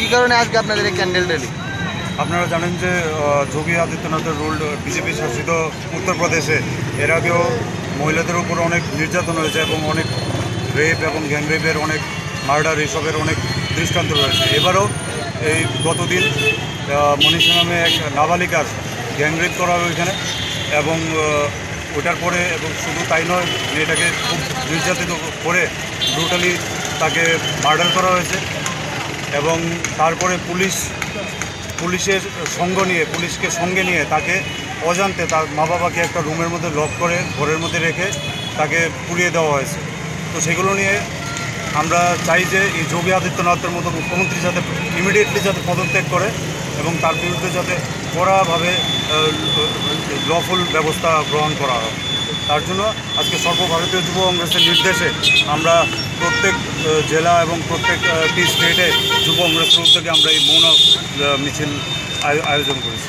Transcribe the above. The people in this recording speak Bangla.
কী কারণে আজকে আপনাদের এই ক্যান্ডেল র্যালি? আপনারা জানেন যে যোগী আদিত্যনাথের রুল বিজেপি শাসিত উত্তরপ্রদেশে এর আগেও মহিলাদের উপর অনেক নির্যাতন হয়েছে এবং অনেক রেপ এবং গ্যাং রেপের অনেক মার্ডার এসবের অনেক দৃষ্টান্ত রয়েছে। এবারও এই গতদিন মনীষা নামে এক নাবালিকার গ্যাং রেপ করা হয় ওইখানে, এবং ওটার পরে এবং শুধু তাই নয়, মেয়েটাকে খুব নির্যাতিত করে ব্রুটালি তাকে মার্ডার করা হয়েছে। এবং তারপরে পুলিশের পুলিশকে সঙ্গে নিয়ে তাকে অজান্তে তার মা বাবাকে একটা রুমের মধ্যে লক করে ঘরের মধ্যে রেখে তাকে পুড়িয়ে দেওয়া হয়েছে। তো সেগুলো নিয়ে আমরা চাই যে এই যোগী আদিত্যনাথের মতো মুখ্যমন্ত্রী যাতে ইমিডিয়েটলি যাতে পদত্যাগ করে এবং তার বিরুদ্ধে যাতে কড়াভাবে লফুল ব্যবস্থা গ্রহণ করা হয়। তার জন্য আজকে সর্বভারতীয় যুব কংগ্রেসের নির্দেশে আমরা প্রত্যেক জেলা এবং প্রত্যেকটি স্টেটে যুব কংগ্রেসের উদ্যোগে আমরা এই মৌন মিছিল আয়োজন করেছি।